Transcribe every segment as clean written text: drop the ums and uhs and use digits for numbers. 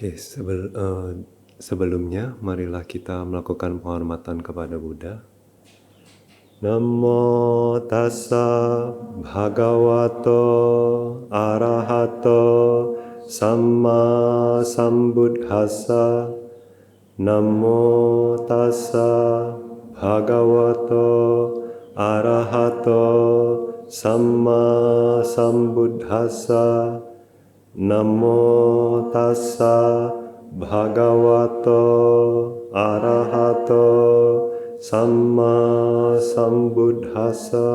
Oke, sebelumnya marilah kita melakukan penghormatan kepada Buddha. Namo tassa bhagavato arahato samma sambuddhassa. Namo tassa bhagavato arahato samma sambuddhassa. Namo tassa bhagavato arahato samma sambuddhassa.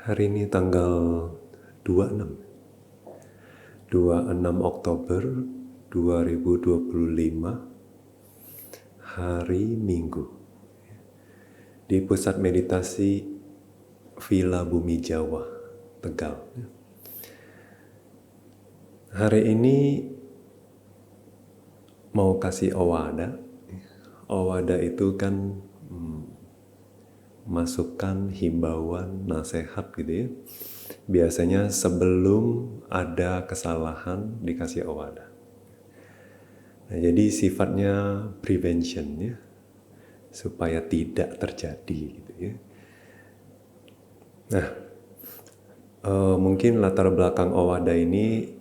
Hari ini tanggal 26 Oktober 2025, hari Minggu, di Pusat Meditasi Villa Bumi Jawa, Tegal. Hari ini mau kasih owada. Owada itu kan masukan, himbauan, nasihat gitu ya. Biasanya sebelum ada kesalahan dikasih owada. Nah, jadi sifatnya prevention ya, supaya tidak terjadi gitu ya. Nah, mungkin latar belakang owada ini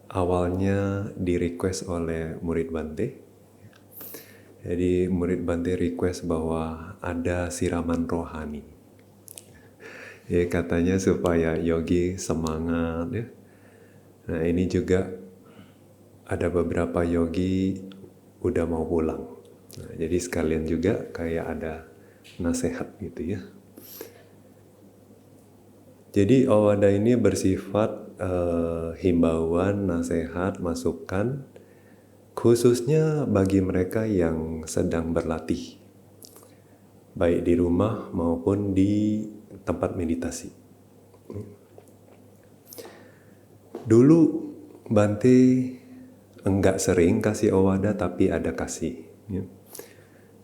awalnya di request oleh murid Bante. Jadi murid Bante request bahwa ada siraman rohani. Ya, katanya supaya yogi semangat ya. Nah, ini juga ada beberapa yogi udah mau pulang. Nah, jadi sekalian juga kayak ada nasihat gitu ya. Jadi owada ini bersifat himbauan, nasihat, masukan, khususnya bagi mereka yang sedang berlatih, baik di rumah maupun di tempat meditasi. Dulu Bante enggak sering kasih owada, tapi ada kasih. Ya.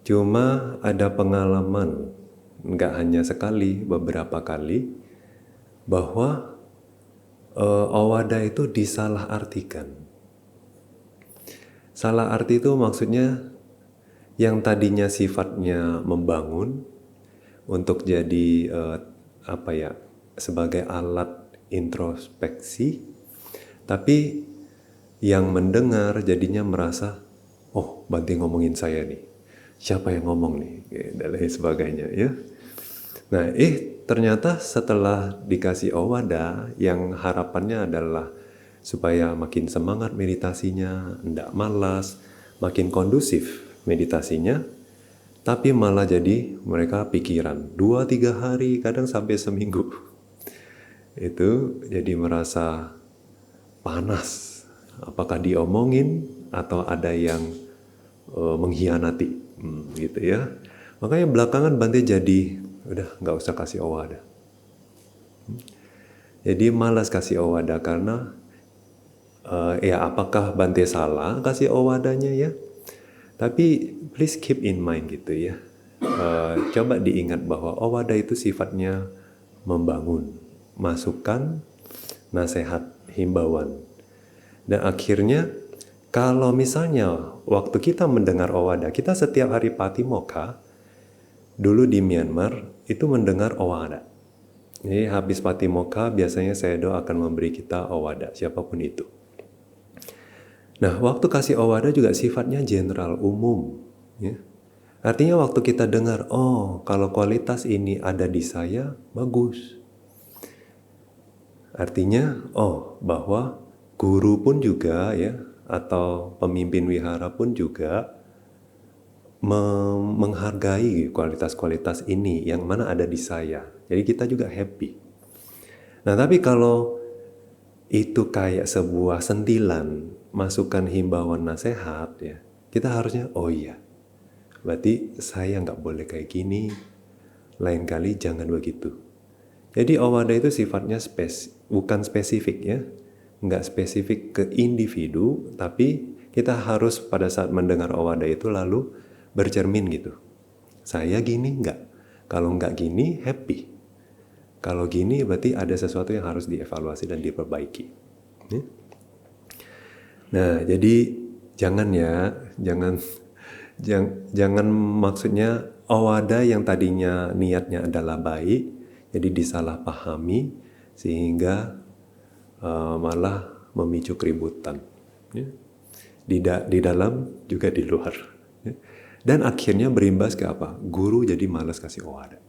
Cuma ada pengalaman, enggak hanya sekali, beberapa kali, bahwa owada itu disalahartikan. Salah arti itu maksudnya yang tadinya sifatnya membangun untuk jadi sebagai alat introspeksi, tapi yang mendengar jadinya merasa, oh Bante ngomongin saya nih, siapa yang ngomong nih, dan lain sebagainya ya. Nah, ternyata setelah dikasih owada, yang harapannya adalah supaya makin semangat meditasinya, tidak malas, makin kondusif meditasinya, tapi malah jadi mereka pikiran 2-3 hari, kadang sampai seminggu. Itu jadi merasa panas, apakah diomongin atau ada yang mengkhianati, gitu ya. Makanya belakangan Bante jadi udah nggak usah kasih owada. Jadi malas kasih owada karena apakah Bante salah kasih owadanya ya? Tapi please keep in mind gitu ya. Coba diingat bahwa owada itu sifatnya membangun, masukan, nasihat, himbauan. Dan akhirnya kalau misalnya waktu kita mendengar owada, kita setiap hari patimokkha, dulu di Myanmar itu mendengar owada. Jadi habis patimokkha biasanya sayadaw akan memberi kita owada, siapapun itu. Nah, waktu kasih owada juga sifatnya general, umum. Ya. Artinya waktu kita dengar, oh kalau kualitas ini ada di saya, bagus. Artinya, oh bahwa guru pun juga ya, atau pemimpin wihara pun juga menghargai kualitas-kualitas ini yang mana ada di saya. Jadi kita juga happy. Nah, tapi kalau itu kayak sebuah sentilan, masukan, himbauan, nasihat ya, kita harusnya oh iya, berarti saya nggak boleh kayak gini, lain kali jangan begitu. Jadi owada itu sifatnya bukan spesifik ya, nggak spesifik ke individu, tapi kita harus pada saat mendengar owada itu lalu bercermin gitu. Saya gini nggak? Kalau nggak gini, happy. Kalau gini berarti ada sesuatu yang harus dievaluasi dan diperbaiki. Ya. Nah, jadi jangan ya, jangan maksudnya awada yang tadinya niatnya adalah baik, jadi disalahpahami sehingga malah memicu keributan. Ya. Di dalam juga di luar. Ya. Dan akhirnya berimbas ke apa? Guru jadi malas kasih awada.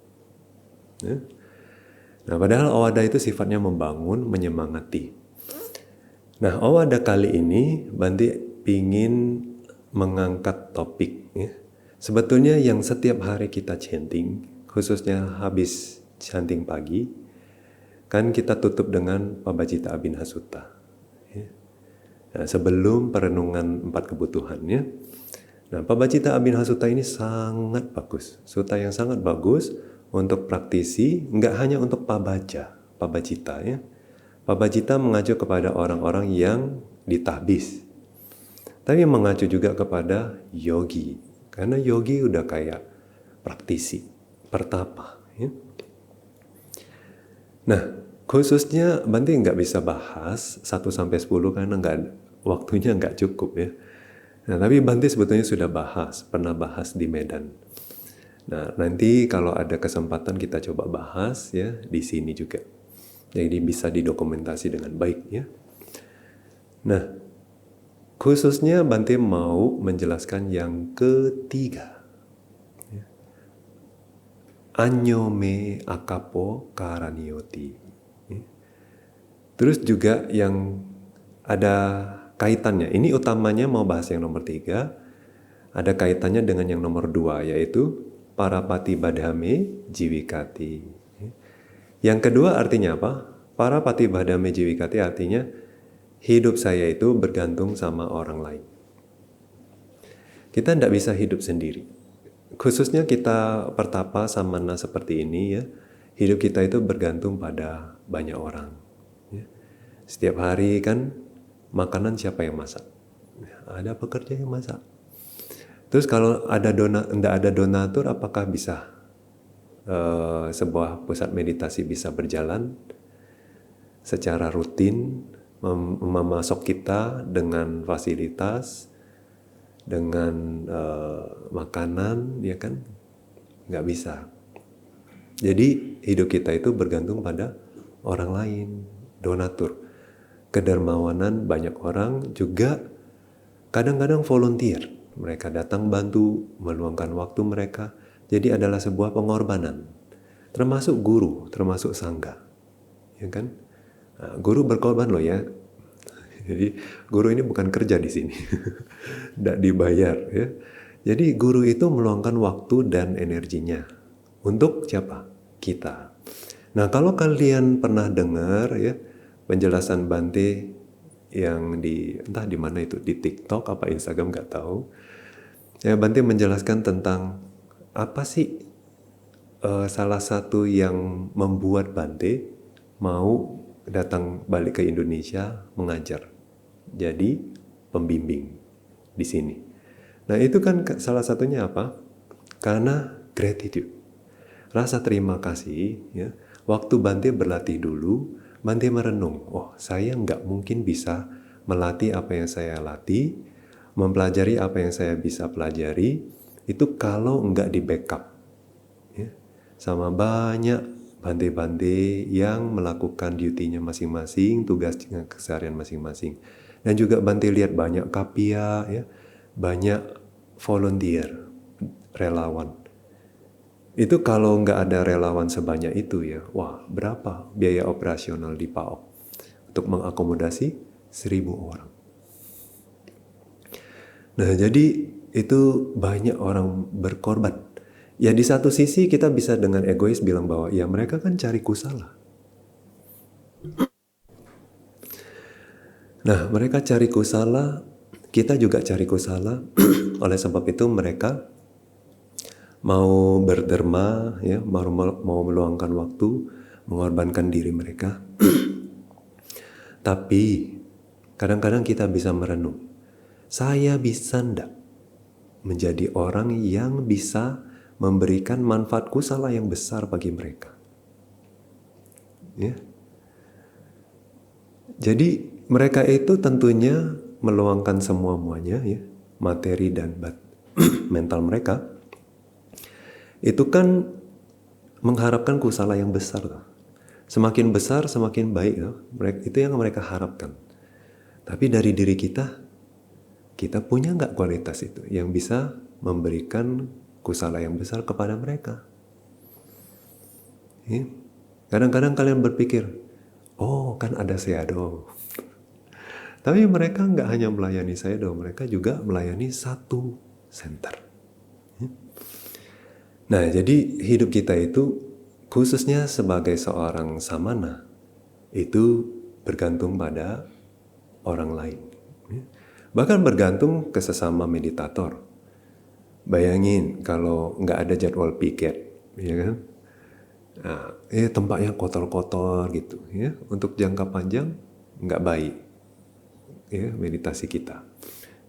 Ya. Nah, padahal awada itu sifatnya membangun, menyemangati. Nah, awada kali ini Bante pingin mengangkat topik. Ya. Sebetulnya yang setiap hari kita chanting, khususnya habis chanting pagi, kan kita tutup dengan Pabajita Abhinaya Sutta. Ya. Nah, sebelum perenungan 4 kebutuhannya. Nah, Pabajita Abhinaya Sutta ini sangat bagus. Sutta yang sangat bagus untuk praktisi, nggak hanya untuk pabajita ya. Pabajita mengacu kepada orang-orang yang ditahbis. Tapi mengacu juga kepada yogi. Karena yogi udah kayak praktisi, pertapa. Ya. Nah, khususnya Bante nggak bisa bahas 1-10 karena waktunya nggak cukup ya. Nah, tapi Bante sebetulnya sudah pernah bahas di Medan. Nah, nanti kalau ada kesempatan kita coba bahas ya di sini juga. Jadi bisa didokumentasi dengan baik ya. Nah, khususnya Bante mau menjelaskan yang ketiga. Ya. Anyome akapo karanioti. Ya. Terus juga yang ada kaitannya. Ini utamanya mau bahas yang nomor 3. Ada kaitannya dengan yang nomor 2 yaitu Parapati Badhame Jiwikati. Yang kedua artinya apa? Parapati Badhame Jiwikati artinya hidup saya itu bergantung sama orang lain. Kita tidak bisa hidup sendiri. Khususnya kita pertapa samana seperti ini ya, hidup kita itu bergantung pada banyak orang. Ya. Setiap hari kan makanan siapa yang masak? Ada pekerja yang masak. Terus kalau tidak ada donatur, apakah bisa sebuah pusat meditasi bisa berjalan secara rutin, memasok kita dengan fasilitas, dengan makanan, ya kan? Nggak bisa. Jadi hidup kita itu bergantung pada orang lain, donatur. Kedermawanan banyak orang juga kadang-kadang volunteer. Mereka datang bantu, meluangkan waktu mereka. Jadi adalah sebuah pengorbanan. Termasuk guru, termasuk sangga. Ya kan? Nah, guru berkorban loh ya. Jadi guru ini bukan kerja di sini. Tidak dibayar ya. Jadi guru itu meluangkan waktu dan energinya. Untuk siapa? Kita. Nah, kalau kalian pernah dengar ya penjelasan Bante yang entah di mana itu, di TikTok apa Instagram nggak tahu. Ya, Bante menjelaskan tentang apa sih salah satu yang membuat Bante mau datang balik ke Indonesia mengajar. Jadi pembimbing di sini. Nah, itu kan salah satunya apa? Karena gratitude. Rasa terima kasih ya. Waktu Bante berlatih dulu, Bante merenung, saya nggak mungkin bisa melatih apa yang saya latih, mempelajari apa yang saya bisa pelajari, itu kalau nggak di backup. Ya. Sama banyak bante-bante yang melakukan duty-nya masing-masing, tugasnya keseharian masing-masing. Dan juga Bante lihat banyak kapia, ya, banyak volunteer, relawan. Itu kalau nggak ada relawan sebanyak itu ya, berapa biaya operasional di PAOK untuk mengakomodasi 1.000 orang. Nah, jadi itu banyak orang berkorban. Ya di satu sisi kita bisa dengan egois bilang bahwa ya mereka kan cari kusala. Nah, mereka cari kusala, kita juga cari kusala. Oleh sebab itu mereka mau berderma, ya, mau meluangkan waktu, mengorbankan diri mereka. Tapi kadang-kadang kita bisa merenung, saya bisa ndak menjadi orang yang bisa memberikan manfaat kusala yang besar bagi mereka. Ya. Jadi mereka itu tentunya meluangkan semua-muanya, ya, materi dan mental mereka, itu kan mengharapkan kusala yang besar. Semakin besar, semakin baik. Itu yang mereka harapkan. Tapi dari diri kita punya nggak kualitas itu yang bisa memberikan kusala yang besar kepada mereka? Ya. Kadang-kadang kalian berpikir, oh kan ada Sayadaw. Tapi mereka nggak hanya melayani Sayadaw, mereka juga melayani satu center. Nah, jadi hidup kita itu khususnya sebagai seorang samana itu bergantung pada orang lain. Bahkan bergantung ke sesama meditator. Bayangin kalau nggak ada jadwal piket, ya kan? Nah, tempatnya kotor-kotor gitu, ya. Untuk jangka panjang nggak baik, ya, meditasi kita.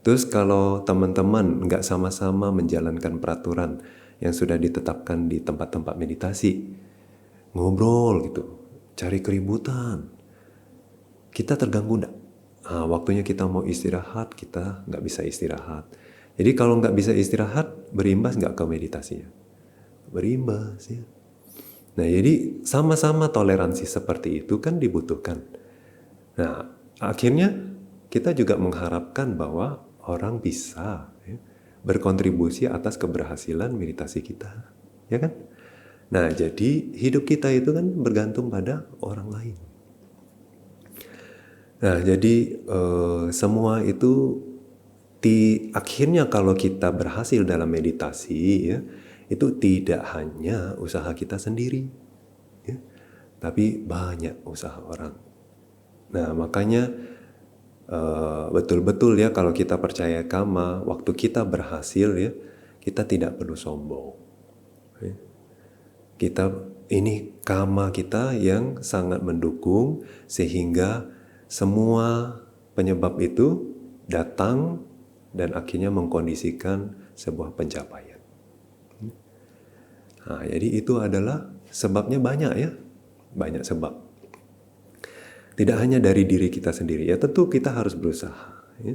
Terus kalau teman-teman nggak sama-sama menjalankan peraturan yang sudah ditetapkan di tempat-tempat meditasi, ngobrol gitu, cari keributan, kita terganggu nggak? Nah, waktunya kita mau istirahat, kita nggak bisa istirahat. Jadi kalau nggak bisa istirahat, berimbas nggak ke meditasinya? Berimbas, ya. Nah, jadi sama-sama toleransi seperti itu kan dibutuhkan. Nah, akhirnya kita juga mengharapkan bahwa orang bisa, ya, berkontribusi atas keberhasilan meditasi kita, ya kan? Nah, jadi hidup kita itu kan bergantung pada orang lain. Nah, jadi semua itu akhirnya kalau kita berhasil dalam meditasi, ya, itu tidak hanya usaha kita sendiri, ya, tapi banyak usaha orang. Nah, makanya betul-betul ya kalau kita percaya karma, waktu kita berhasil, ya, kita tidak perlu sombong. Ya. Ini karma kita yang sangat mendukung sehingga semua penyebab itu datang dan akhirnya mengkondisikan sebuah pencapaian. Nah, jadi itu adalah sebabnya banyak, ya, banyak sebab. Tidak hanya dari diri kita sendiri, ya tentu kita harus berusaha. Ya.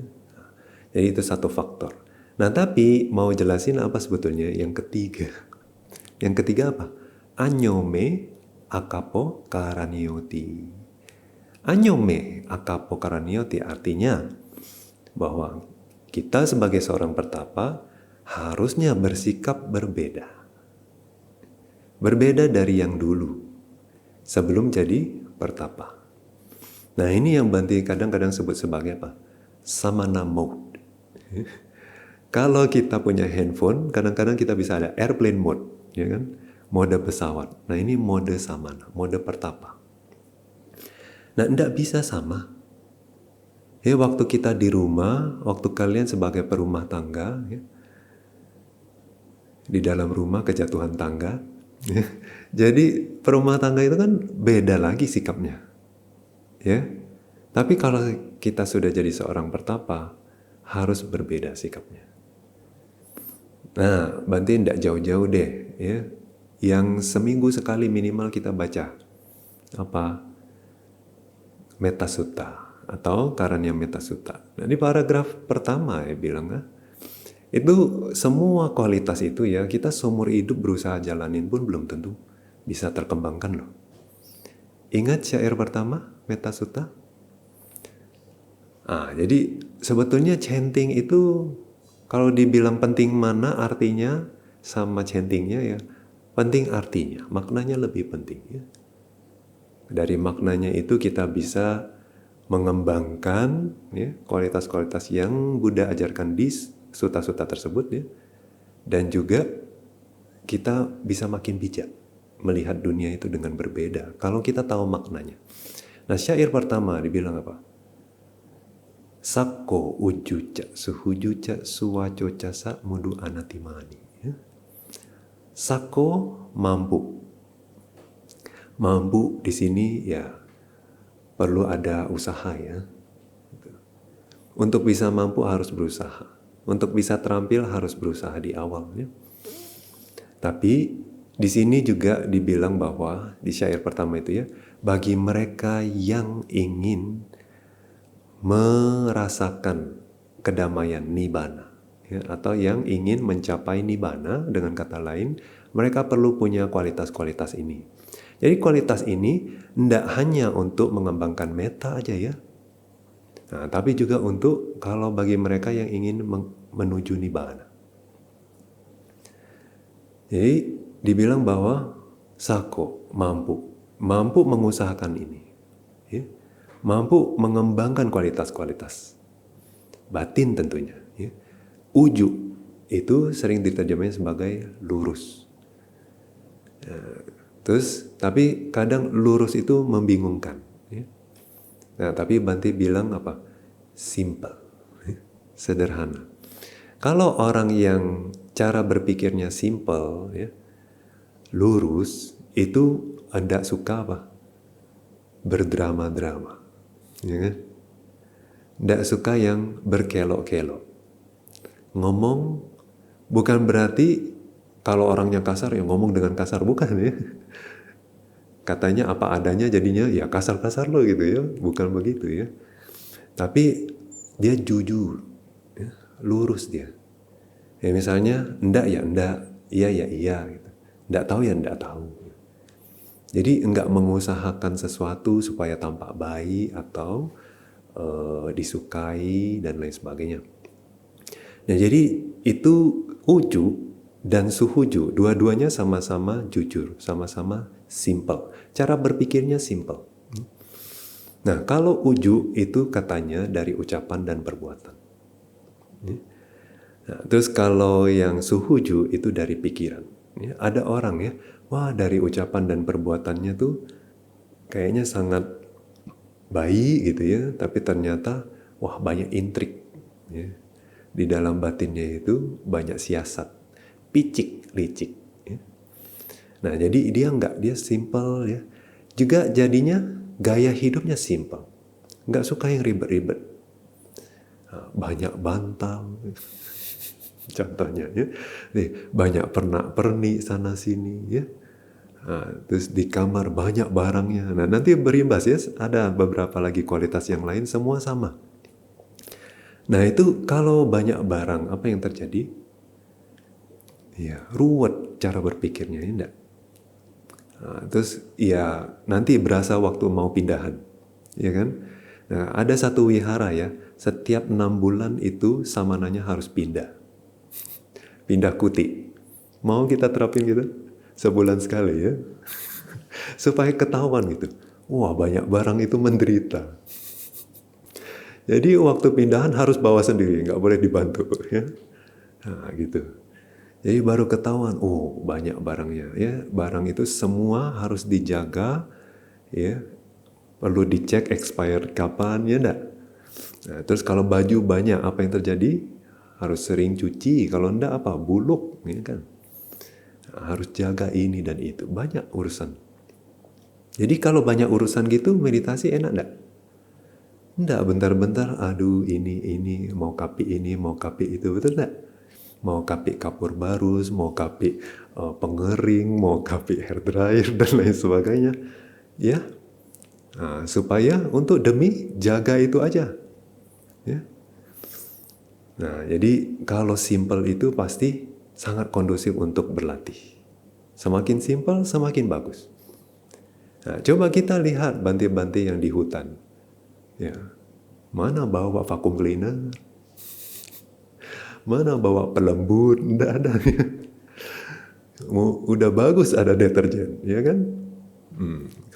Jadi itu satu faktor. Nah, tapi mau jelasin apa sebetulnya yang ketiga? Yang ketiga apa? Anyome akapo karanioti. Anyome akapo karanioti artinya bahwa kita sebagai seorang pertapa harusnya bersikap berbeda. Berbeda dari yang dulu sebelum jadi pertapa. Nah, ini yang Bhante kadang-kadang sebut sebagai apa? Samana mode. Kalau kita punya handphone, kadang-kadang kita bisa ada airplane mode, ya kan? Mode pesawat. Nah, ini mode samana, mode pertapa. Nah, tidak bisa sama. Ya, waktu kita di rumah, waktu kalian sebagai perumah tangga, ya, di dalam rumah kejatuhan tangga, ya. Jadi perumah tangga itu kan beda lagi sikapnya, ya. Tapi kalau kita sudah jadi seorang pertapa, harus berbeda sikapnya. Nah, Bhante tidak jauh-jauh deh, ya. Yang seminggu sekali minimal kita baca apa? Metta Sutta atau Karanya Metta Sutta. Nah, di paragraf pertama ya bilang, itu semua kualitas itu ya kita seumur hidup berusaha jalanin pun belum tentu bisa terkembangkan loh. Ingat syair pertama Metta Sutta? Jadi sebetulnya chanting itu kalau dibilang penting mana artinya sama chantingnya ya penting artinya, maknanya lebih penting ya. Dari maknanya itu kita bisa mengembangkan ya, kualitas-kualitas yang Buddha ajarkan di sutta-sutta tersebut ya. Dan juga kita bisa makin bijak melihat dunia itu dengan berbeda kalau kita tahu maknanya. Nah, syair pertama dibilang apa? Sakko ujuca suhujuca suwacoca sa mudu anatimani. Ya. Sakko mampu. Mampu di sini ya perlu ada usaha ya. Untuk bisa mampu harus berusaha. Untuk bisa terampil harus berusaha di awal ya. Tapi Di sini juga dibilang bahwa di syair pertama itu ya, bagi mereka yang ingin merasakan kedamaian nibbana, ya, atau yang ingin mencapai nibbana, dengan kata lain, mereka perlu punya kualitas-kualitas ini. Jadi kualitas ini tidak hanya untuk mengembangkan metta aja ya, nah, tapi juga untuk kalau bagi mereka yang ingin menuju nibbana. Jadi dibilang bahwa Sako mampu mengusahakan ini, ya, mampu mengembangkan kualitas-kualitas batin tentunya. Ya. Uju itu sering diterjemahkan sebagai lurus. Terus tapi kadang lurus itu membingungkan. Ya. Nah, tapi Bhante bilang apa? Simple, sederhana. Kalau orang yang cara berpikirnya simple, ya, lurus, itu tidak suka apa? Berdrama-drama, ya kan? Tidak suka yang berkelok-kelok. Ngomong bukan berarti kalau orangnya kasar ya ngomong dengan kasar, bukan ya. Katanya apa adanya jadinya ya kasar-kasar loh gitu ya, bukan begitu ya. Tapi dia jujur, ya, lurus dia. Ya misalnya enggak ya enggak, iya ya iya gitu. Enggak tahu ya enggak tahu. Jadi enggak mengusahakan sesuatu supaya tampak baik atau disukai dan lain sebagainya. Nah jadi itu uju dan suhuju, dua-duanya sama-sama jujur, sama-sama simple. Cara berpikirnya simple. Nah kalau uju itu katanya dari ucapan dan perbuatan. Nah, terus kalau yang suhuju itu dari pikiran. Ya, ada orang ya, wah dari ucapan dan perbuatannya tuh kayaknya sangat baik gitu ya, tapi ternyata wah banyak intrik. Ya. Di dalam batinnya itu banyak siasat, picik, licik. Ya. Nah jadi dia simple ya. Juga jadinya gaya hidupnya simple, nggak suka yang ribet-ribet. Nah, banyak bantal. Contohnya ya, nih, banyak pernak-pernik sana sini ya. Nah, terus di kamar banyak barangnya. Nah nanti berimbas ya, ada beberapa lagi kualitas yang lain semua sama. Nah itu kalau banyak barang apa yang terjadi? Ya ruwet cara berpikirnya ya enggak. Nah, terus ya nanti berasa waktu mau pindahan, ya kan? Nah ada satu wihara ya, setiap 6 bulan itu samananya harus pindah kuti. Mau kita terapin gitu? Sebulan sekali ya. Supaya ketahuan gitu. Wah banyak barang itu menderita. Jadi waktu pindahan harus bawa sendiri, nggak boleh dibantu ya. Nah gitu. Jadi baru ketahuan, oh banyak barangnya ya. Barang itu semua harus dijaga ya. Perlu dicek expired kapan ya enggak. Nah, terus kalau baju banyak apa yang terjadi? Harus sering cuci, kalau enggak apa? Buluk, ya kan? Harus jaga ini dan itu, banyak urusan. Jadi kalau banyak urusan gitu, meditasi enak enggak? Enggak, bentar-bentar, aduh ini, mau kapi ini, mau kapi itu, betul enggak? Mau kapi kapur barus, mau kapi pengering, mau kapi hair dryer, dan lain sebagainya. Ya, nah, supaya untuk demi jaga itu aja. Ya. Nah, jadi kalau simple itu pasti sangat kondusif untuk berlatih. Semakin simple, semakin bagus. Nah, coba kita lihat Bhante-Bhante yang di hutan. Ya, mana bawa vacuum cleaner? Mana bawa pelembut? Nggak ada. Udah bagus ada deterjen, ya kan?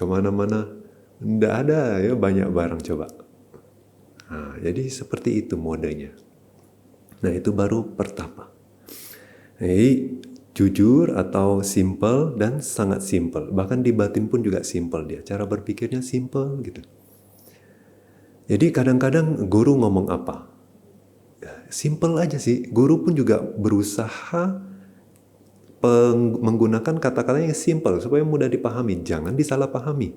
Kemana-mana nggak ada ya, banyak barang coba. Nah, jadi seperti itu modenya. Nah itu baru pertapa. Jadi jujur atau simple dan sangat simple. Bahkan di batin pun juga simple dia. Cara berpikirnya simple gitu. Jadi kadang-kadang guru ngomong apa? Simple aja sih. Guru pun juga berusaha menggunakan kata-kata yang simple supaya mudah dipahami. Jangan disalahpahami.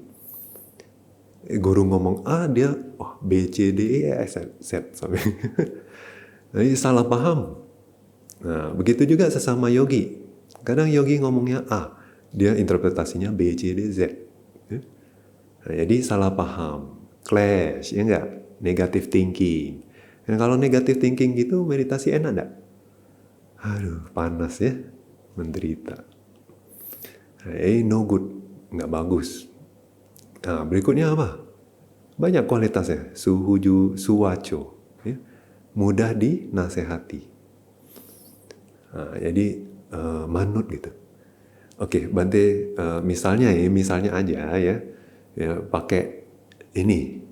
Guru ngomong A, dia B, C, D, E, F, Z. Jadi salah paham. Nah, begitu juga sesama yogi. Kadang yogi ngomongnya A, Dia interpretasinya B, C, D, Z. Ya. Nah, jadi salah paham, clash, ya enggak? Negative thinking. Dan kalau negative thinking gitu, meditasi enak enggak? Aduh, panas ya, menderita. Nah, no good, nggak bagus. Nah, berikutnya apa? Banyak kualitasnya. Suwaco, ya. Mudah dinasehati. Nah, jadi manut gitu. Oke, Bante, misalnya aja ya, pakai ini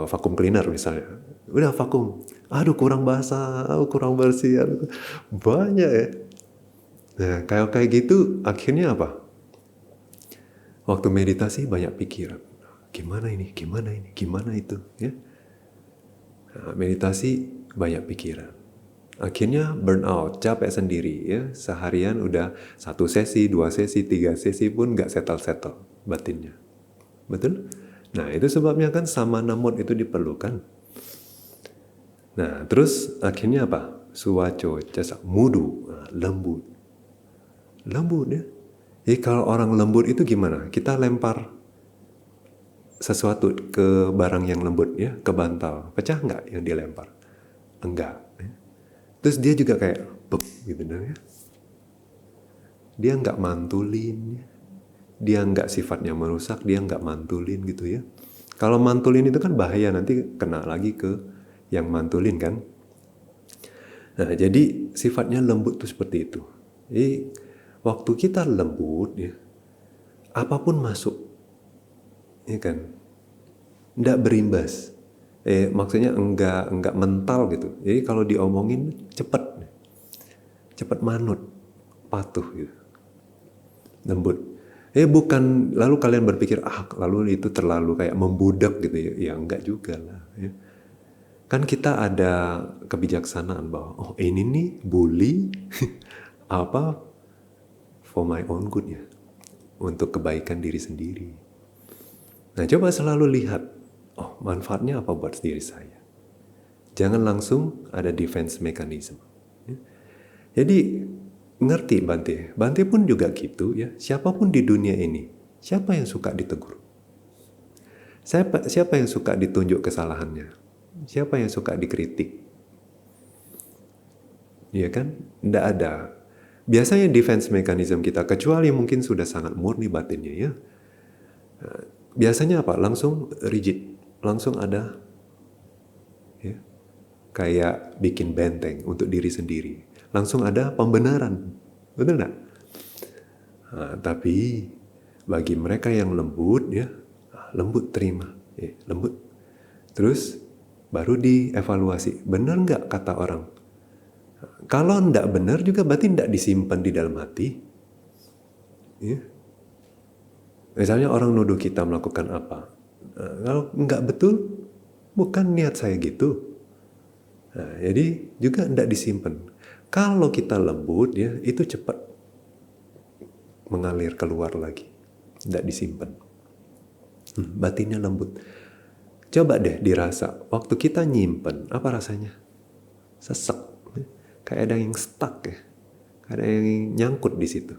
vakum cleaner misalnya. Udah vakum, aduh kurang basah, kurang bersih, aduh, banyak ya. Nah, kayak gitu akhirnya apa? Waktu meditasi banyak pikiran. Gimana ini, gimana itu, ya. Nah, meditasi banyak pikiran. Akhirnya burnout, capek sendiri ya. Seharian udah 1 sesi, 2 sesi, 3 sesi pun nggak settle batinnya. Betul? Nah, itu sebabnya kan samana mode itu diperlukan. Nah, terus akhirnya apa? Suwaco, jasa, mudu, lembut. Lembut ya. Jadi kalau orang lembut itu gimana? Kita lempar sesuatu ke barang yang lembut ya, ke bantal. Pecah nggak yang dilempar? Enggak. Ya. Terus dia juga kayak bep gitu ya. Dia nggak mantulin, dia nggak sifatnya merusak, dia nggak mantulin gitu ya. Kalau mantulin itu kan bahaya, nanti kena lagi ke yang mantulin kan. Nah, jadi sifatnya lembut tuh seperti itu. Jadi waktu kita lembut ya, apapun masuk, ya kan, nggak berimbas. Maksudnya enggak mental gitu. Jadi kalau diomongin cepat manut, patuh gitu, lembut. Bukan lalu kalian berpikir lalu itu terlalu kayak membudak gitu ya. Ya enggak juga lah. Ya. Kan kita ada kebijaksanaan bahwa ini nih bully apa for my own good ya, untuk kebaikan diri sendiri. Nah, coba selalu lihat, manfaatnya apa buat diri saya. Jangan langsung ada defense mechanism. Ya. Jadi ngerti Bante. Bante pun juga gitu ya. Siapapun di dunia ini, siapa yang suka ditegur? Siapa yang suka ditunjuk kesalahannya? Siapa yang suka dikritik? Iya kan? Nggak ada. Biasanya defense mechanism kita, kecuali mungkin sudah sangat murni batinnya ya. Biasanya apa? Langsung rigid. Langsung ada ya, kayak bikin benteng untuk diri sendiri. Langsung ada pembenaran. Betul nggak? Nah, tapi bagi mereka yang lembut ya, lembut terima. Ya, lembut. Terus baru dievaluasi. Benar nggak kata orang? Kalau nggak benar juga berarti nggak disimpan di dalam hati. Ya. Misalnya orang nuduh kita melakukan apa. Kalau nggak betul, bukan niat saya gitu. Nah, jadi juga nggak disimpan. Kalau kita lembut ya, itu cepat mengalir keluar lagi. Nggak disimpan. Batinnya lembut. Coba deh dirasa. Waktu kita nyimpen, apa rasanya? Sesek. Kayak ada yang stuck ya. Kayak ada yang nyangkut di situ.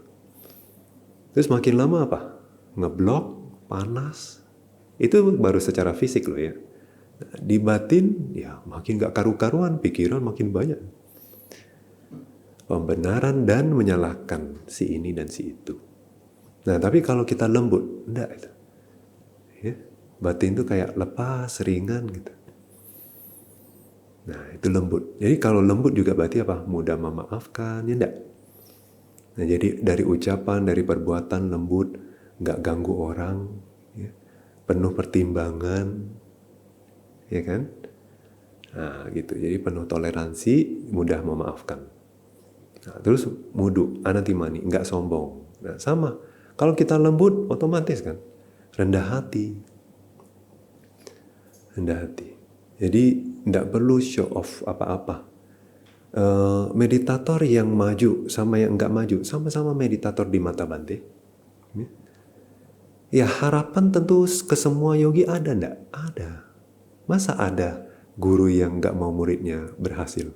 Terus makin lama apa? Ngeblok, panas. Itu baru secara fisik loh ya. Di batin ya makin gak karu-karuan, pikiran makin banyak. Pembenaran dan menyalahkan si ini dan si itu. Nah, tapi kalau kita lembut, enggak itu. Ya, batin itu kayak lepas, ringan gitu. Nah, itu lembut. Jadi kalau lembut juga berarti apa? Mudah memaafkan, ya enggak? Nah, jadi dari ucapan, dari perbuatan lembut, nggak ganggu orang, ya. Penuh pertimbangan, ya kan? Nah, gitu. Jadi penuh toleransi, mudah memaafkan. Nah, terus mudu, anatimani, nggak sombong. Nah, sama. Kalau kita lembut, otomatis kan? Rendah hati. Rendah hati. Jadi nggak perlu show off apa-apa. Meditator yang maju sama yang nggak maju, sama-sama meditator di mata Bante. Ya harapan tentu ke semua yogi ada nggak? Ada. Masa ada guru yang nggak mau muridnya berhasil?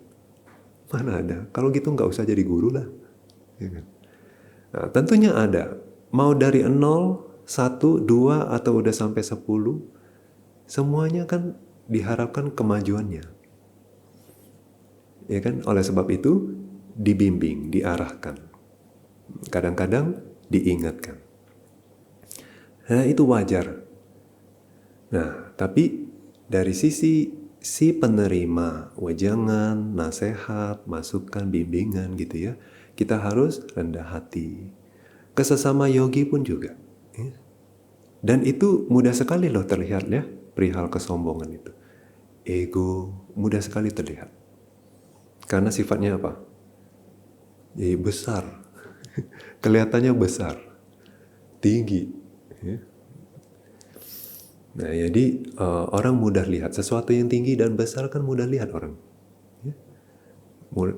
Mana ada? Kalau gitu nggak usah jadi guru lah. Ya kan? Nah, tentunya ada. Mau dari 0, 1, 2, atau udah sampai 10, semuanya kan diharapkan kemajuannya. Ya kan? Oleh sebab itu, dibimbing, diarahkan. Kadang-kadang diingatkan. Nah, itu wajar. Nah, tapi dari sisi si penerima wejangan, nasihat, masukan, bimbingan gitu ya, kita harus rendah hati. Ke sesama yogi pun juga. Ya. Dan itu mudah sekali loh terlihat ya, perihal kesombongan itu. Ego mudah sekali terlihat. Karena sifatnya apa? Ya, besar. Kelihatannya besar. Tinggi. Ya. Nah, jadi orang mudah lihat sesuatu yang tinggi dan besar kan mudah lihat orang, ya.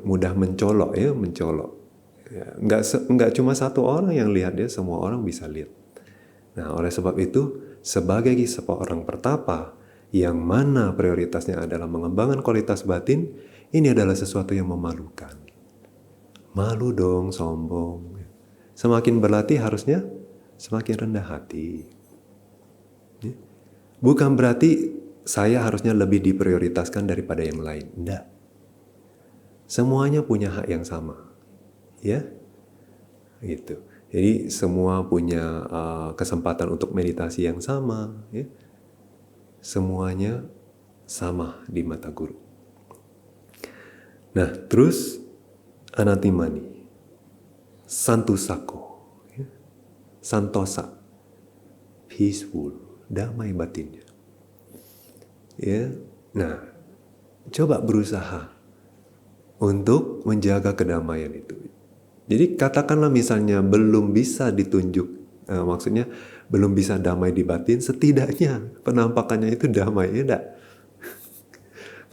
Mudah mencolok ya, mencolok. Ya, nggak cuma satu orang yang lihat dia, semua orang bisa lihat. Nah, oleh sebab itu, sebagai seorang pertapa yang mana prioritasnya adalah mengembangkan kualitas batin, ini adalah sesuatu yang memalukan. Malu dong, sombong. Semakin berlatih harusnya semakin rendah hati. Ya. Bukan berarti saya harusnya lebih diprioritaskan daripada yang lain. Tidak. Semuanya punya hak yang sama. Ya, gitu. Jadi semua punya kesempatan untuk meditasi yang sama. Ya. Semuanya sama di mata guru. Nah, terus anatimani, santusako, ya. Santosa, peaceful, damai batinnya. Ya, nah, coba berusaha untuk menjaga kedamaian itu. Jadi katakanlah misalnya belum bisa ditunjuk, maksudnya belum bisa damai di batin, setidaknya penampakannya itu damai, ya enggak?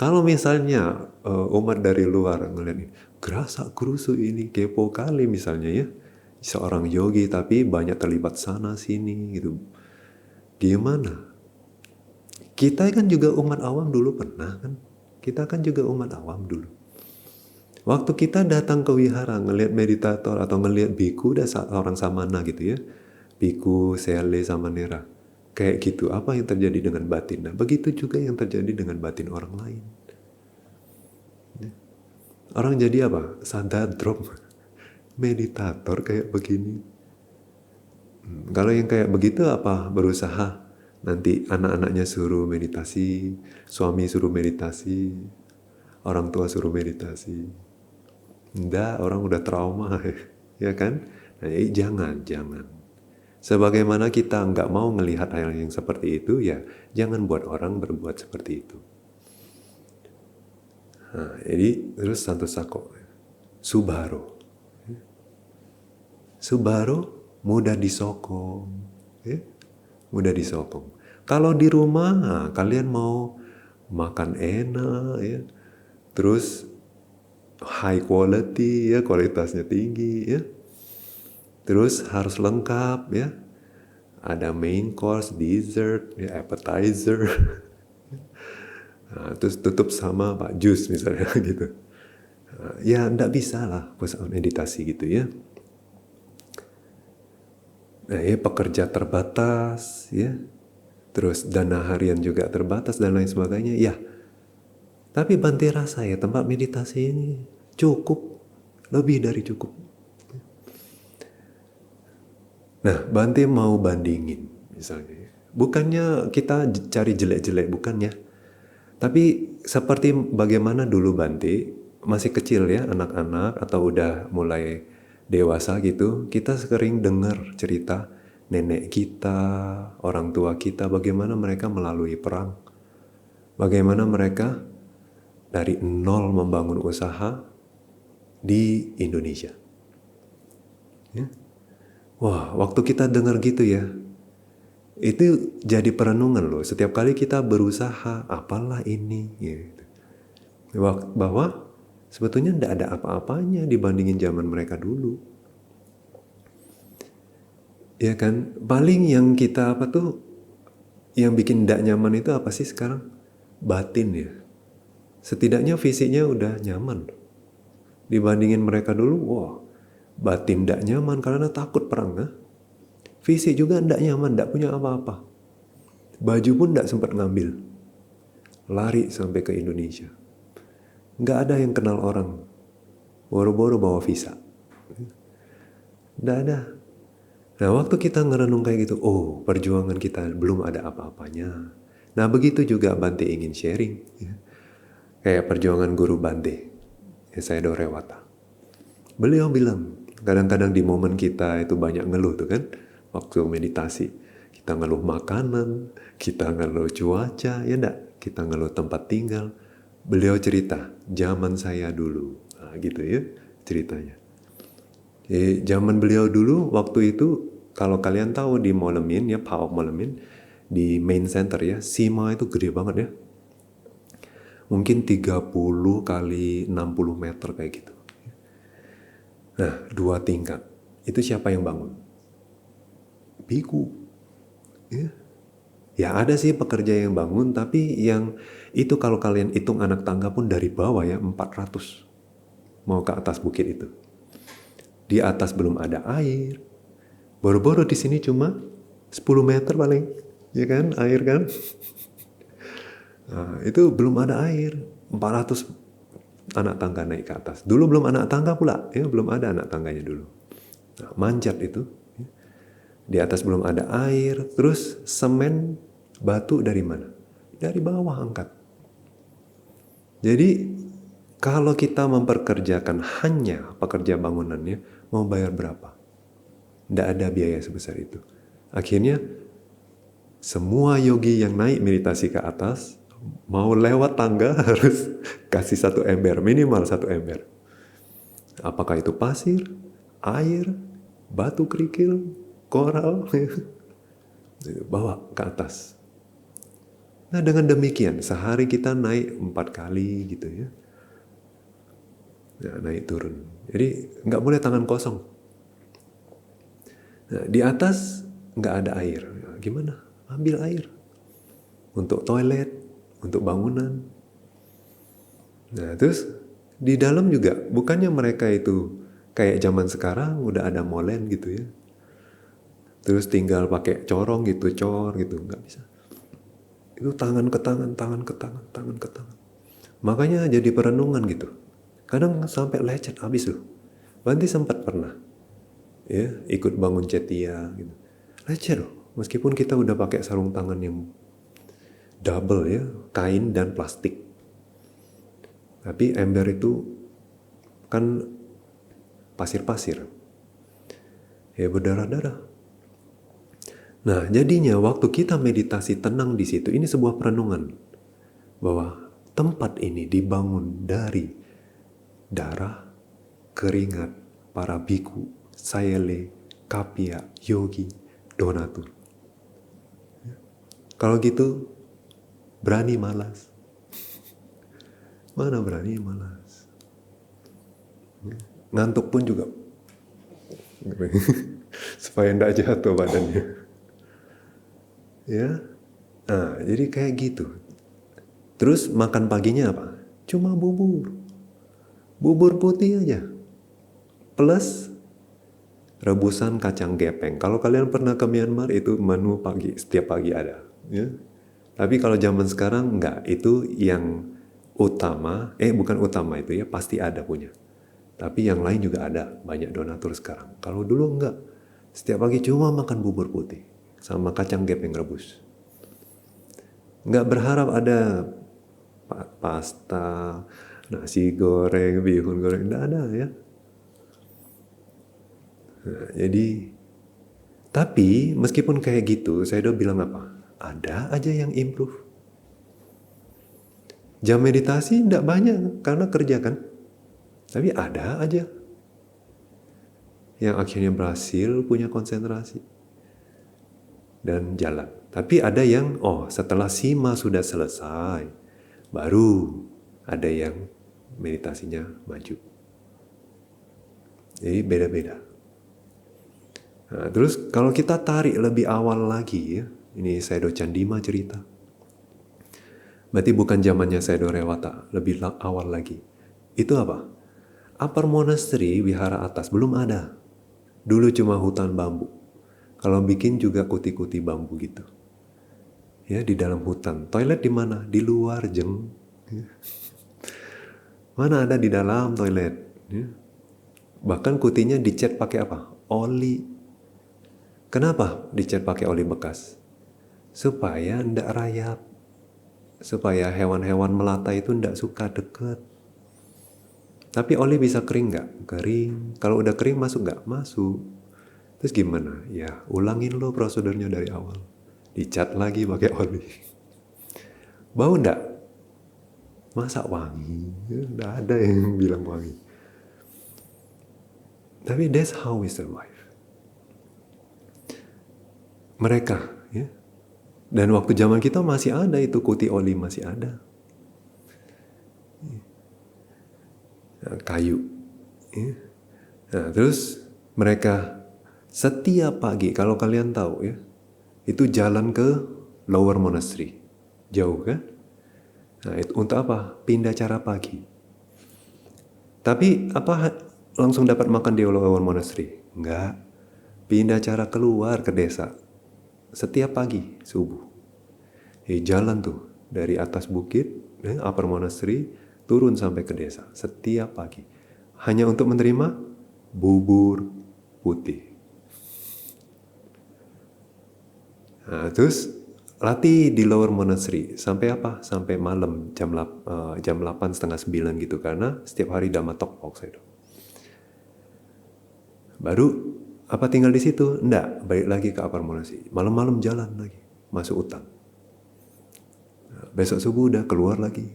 Kalau misalnya umat dari luar ngeliat ini, gerasa gerusu ini kepo kali misalnya ya, seorang yogi tapi banyak terlibat sana sini gitu. Gimana? Kita kan juga umat awam dulu pernah kan? Kita kan juga umat awam dulu. Waktu kita datang ke wihara ngelihat meditator atau ngelihat biku dan orang samana gitu ya, biku, sele, samanera, kayak gitu, apa yang terjadi dengan batin? Nah, begitu juga yang terjadi dengan batin orang lain. Orang jadi apa? Sadar drop. Meditator kayak begini. Kalau yang kayak begitu apa? Berusaha nanti anak-anaknya suruh meditasi, suami suruh meditasi, orang tua suruh meditasi. Enggak, orang udah trauma, ya kan? Nah, jangan. Sebagaimana kita nggak mau melihat hal yang seperti itu, ya jangan buat orang berbuat seperti itu. Nah, jadi terus santusako, subaro. Subaro mudah disokong, ya? Mudah disokong. Kalau di rumah kalian mau makan enak, ya, terus high quality ya, kualitasnya tinggi ya, terus harus lengkap ya, ada main course, dessert, ya, appetizer, nah, terus tutup sama pak jus misalnya gitu. Ya enggak bisa lah pusat meditasi gitu ya. Nah, ya pekerja terbatas ya, terus dana harian juga terbatas dan lain sebagainya ya. Tapi Bante rasa ya tempat meditasi ini cukup, lebih dari cukup. Nah, Bante mau bandingin misalnya, bukannya kita cari jelek-jelek, bukannya. Tapi seperti bagaimana dulu Bante masih kecil ya, anak-anak atau udah mulai dewasa gitu, kita sering dengar cerita nenek kita, orang tua kita, bagaimana mereka melalui perang. Bagaimana mereka dari nol membangun usaha di Indonesia. Ya. Wah, waktu kita dengar gitu ya, itu jadi perenungan loh. Setiap kali kita berusaha, apalah ini, gitu. Bahwa sebetulnya tidak ada apa-apanya dibandingin zaman mereka dulu. Ya kan, paling yang kita yang bikin tidak nyaman itu apa sih sekarang? Batin ya. Setidaknya fisiknya udah nyaman. Dibandingin mereka dulu, wah, Batin tidak nyaman karena takut perang. Fisik juga tidak nyaman, tidak punya apa-apa. Baju pun tidak sempat ngambil. Lari sampai ke Indonesia. Nggak ada yang kenal orang. Boro-boro bawa visa. Nggak ada. Nah, waktu kita ngerenung kayak gitu, oh, perjuangan kita belum ada apa-apanya. Nah, begitu juga Bante ingin sharing. Kayak perjuangan guru Bante, Sayadaw Rewata. Beliau bilang, kadang-kadang di momen kita itu banyak ngeluh tuh kan, waktu meditasi. Kita ngeluh makanan, kita ngeluh cuaca, ya enggak? Kita ngeluh tempat tinggal. Beliau cerita, zaman saya dulu. Nah, gitu ya ceritanya. Zaman beliau dulu, waktu itu, kalau kalian tahu di Molemin, ya Paok Molemin, di main center ya, Sima itu gede banget ya. Mungkin 30 kali 60 meter kayak gitu. Nah, 2 tingkat. Itu siapa yang bangun? Biku. Ya ada sih pekerja yang bangun, tapi yang itu kalau kalian hitung anak tangga pun dari bawah ya 400 mau ke atas bukit itu. Di atas belum ada air. Boro-boro di sini cuma 10 meter paling, ya kan, air kan. Nah, itu belum ada air. 400 anak tangga naik ke atas. Dulu belum anak tangga pula, ya belum ada anak tangganya dulu. Nah, manjat itu. Di atas belum ada air, terus semen batu dari mana? Dari bawah angkat. Jadi kalau kita memperkerjakan hanya pekerja bangunannya, mau bayar berapa? Tidak ada biaya sebesar itu. Akhirnya semua yogi yang naik meditasi ke atas, mau lewat tangga harus kasih 1 ember, minimal 1 ember. Apakah itu pasir, air, batu kerikil, koral, bawa ke atas. Nah, dengan demikian sehari kita naik 4 kali gitu ya. Nah, naik turun. Jadi nggak boleh tangan kosong. Nah, di atas nggak ada air. Nah, gimana? Ambil air untuk toilet, untuk bangunan. Nah, terus di dalam juga bukannya mereka itu kayak zaman sekarang udah ada molen gitu ya. Terus tinggal pakai corong gitu, nggak bisa. Itu tangan ke tangan, tangan ke tangan, tangan ke tangan. Makanya jadi perenungan gitu. Kadang sampai lecet habis loh. Bante sempat pernah ya ikut bangun cetia gitu. Lecet loh. Meskipun kita udah pakai sarung tangan yang double ya, kain dan plastik. Tapi ember itu kan pasir-pasir. Ya berdarah-darah. Nah, jadinya waktu kita meditasi tenang di situ, ini sebuah perenungan bahwa tempat ini dibangun dari darah, keringat para biku, sayele, kapia, yogi, donatur. Kalau gitu, berani malas. Mana berani malas. Ngantuk pun juga. Supaya tidak jatuh badannya. Ya, nah jadi kayak gitu. Terus makan paginya apa? Cuma bubur. Bubur putih aja. Plus rebusan kacang gepeng. Kalau kalian pernah ke Myanmar itu menu pagi, setiap pagi ada. Ya. Tapi kalau zaman sekarang enggak, itu yang utama, bukan utama itu ya, pasti ada punya. Tapi yang lain juga ada, banyak donatur sekarang. Kalau dulu enggak, setiap pagi cuma makan bubur putih sama kacang gepeng rebus. Enggak berharap ada pasta, nasi goreng, bihun goreng, enggak ada ya. Nah, jadi, tapi meskipun kayak gitu, saya udah bilang apa? Ada aja yang improve. Jam meditasi tidak banyak karena kerja kan. Tapi ada aja yang akhirnya berhasil punya konsentrasi dan jalan. Tapi ada yang setelah sima sudah selesai, baru ada yang meditasinya maju. Jadi beda-beda. Nah, terus kalau kita tarik lebih awal lagi ya, ini Sayadaw Candima cerita. Berarti bukan zamannya Sayadaw Rewata, lebih awal lagi. Itu apa? Upper monastery, wihara atas, belum ada. Dulu cuma hutan bambu. Kalau bikin juga kuti-kuti bambu gitu. Ya, di dalam hutan. Toilet di mana? Di luar, jeng. Mana ada di dalam toilet. Ya. Bahkan kutinya dicat pakai apa? Oli. Kenapa dicat pakai oli bekas? Supaya ndak rayap. Supaya hewan-hewan melata itu ndak suka deket. Tapi oli bisa kering nggak? Kering. Kalau udah kering masuk nggak? Masuk. Terus gimana? Ya ulangin lo prosedurnya dari awal. Dicat lagi pakai oli. Bau ndak? Masa wangi? Nggak ada yang bilang wangi. Tapi that's how we survive. Mereka, ya. Dan waktu zaman kita masih ada itu kuti oli, masih ada. Nah, kayu. Ya. Nah, terus mereka setiap pagi, kalau kalian tahu ya, itu jalan ke Lower Monastery. Jauh kan? Nah, itu untuk apa? Pindah cara pagi. Tapi apa langsung dapat makan di Lower Monastery? Enggak. Pindah cara keluar ke desa. Setiap pagi, subuh. Jalan tuh dari atas bukit, Upper Monastery, turun sampai ke desa. Setiap pagi. Hanya untuk menerima bubur putih. Nah, terus latih di Lower Monastery sampai apa? Sampai malam jam 8 setengah 9 gitu, karena setiap hari Dhamma Talk saya. Baru apa tinggal di situ? Enggak, balik lagi ke Upper Monastery. Malam-malam jalan lagi, masuk hutan. Nah, besok subuh udah keluar lagi.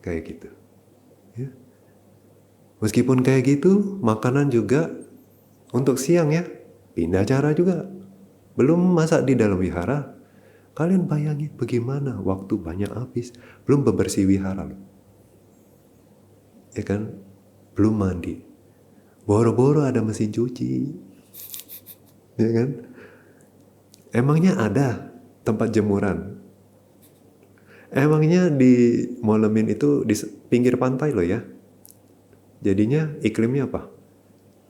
Kayak gitu. Ya. Meskipun kayak gitu, makanan juga untuk siang ya, pindah cara juga. Belum masak di dalam wihara. Kalian bayangin bagaimana waktu banyak habis. Belum bebersih wihara loh. Ya kan? Belum mandi. Boro-boro ada mesin cuci. Ya kan? Emangnya ada tempat jemuran? Emangnya di Molemin itu di pinggir pantai loh ya? Jadinya iklimnya apa?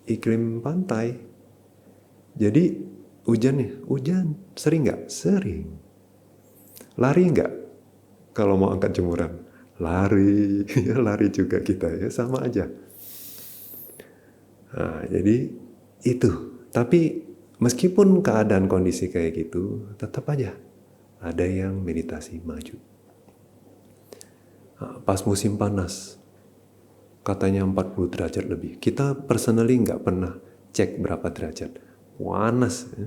Iklim pantai. Jadi hujan nih, hujan. Sering nggak? Sering. Lari nggak? Kalau mau angkat jemuran? Lari. Lari juga kita ya, sama aja. Nah, jadi itu. Tapi meskipun keadaan kondisi kayak gitu, tetap aja ada yang meditasi maju. Nah, pas musim panas, katanya 40 derajat lebih. Kita personally nggak pernah cek berapa derajat. Panas. Ya.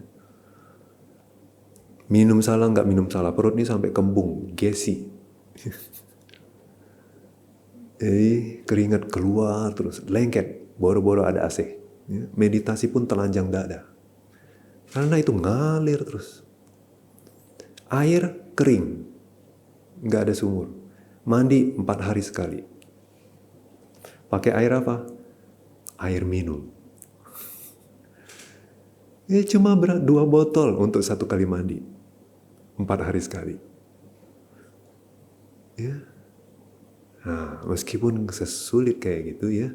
Minum salah nggak minum salah, perut ini sampai kembung, gesi. Jadi keringat keluar terus, lengket. Boro-boro ada AC. Ya, meditasi pun telanjang dada. Karena itu ngalir terus. Air kering. Nggak ada sumur. Mandi 4 hari sekali. Pakai air apa? Air minum. Cuma 2 botol untuk 1 kali mandi. 4 hari sekali. Ya. Nah, meskipun sesulit kayak gitu ya,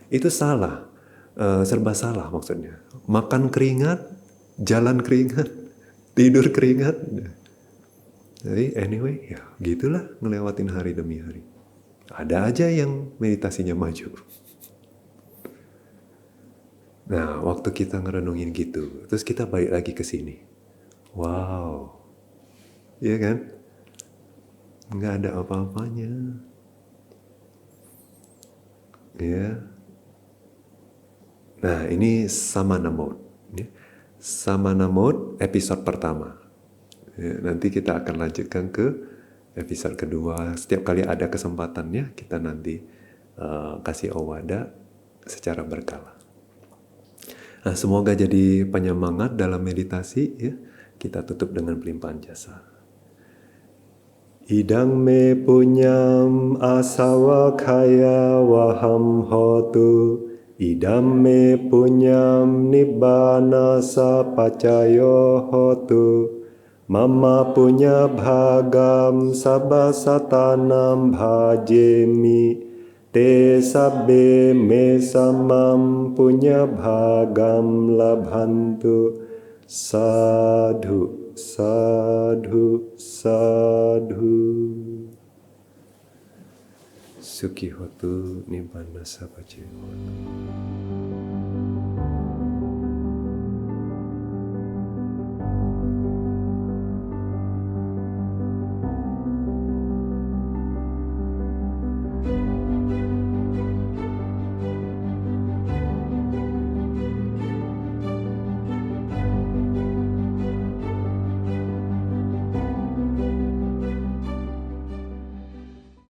itu salah, serba salah maksudnya. Makan keringat, jalan keringat, tidur keringat. Jadi anyway, ya gitulah ngelewatin hari demi hari. Ada aja yang meditasinya maju. Nah, waktu kita ngerenungin gitu, terus kita balik lagi ke sini. Wow, iya kan? Nggak ada apa-apanya. Ya. Nah, ini Samana Mode. Ya. Samana Mode episode pertama. Ya, nanti kita akan lanjutkan ke episode kedua. Setiap kali ada kesempatannya, kita nanti kasih awada secara berkala. Nah, semoga jadi penyemangat dalam meditasi. Ya. Kita tutup dengan pelimpahan jasa. Idang me punyam asawa kaya waham hotu. Idam me punyam nibbana sapacayo hotu. Mama punya bhagam sabba satanam bhajemi. te sabbe me samam punya bhagam labhantu. Sadhu, sadhu, sadhu. Sukhi hotu nibbana sapajivotu.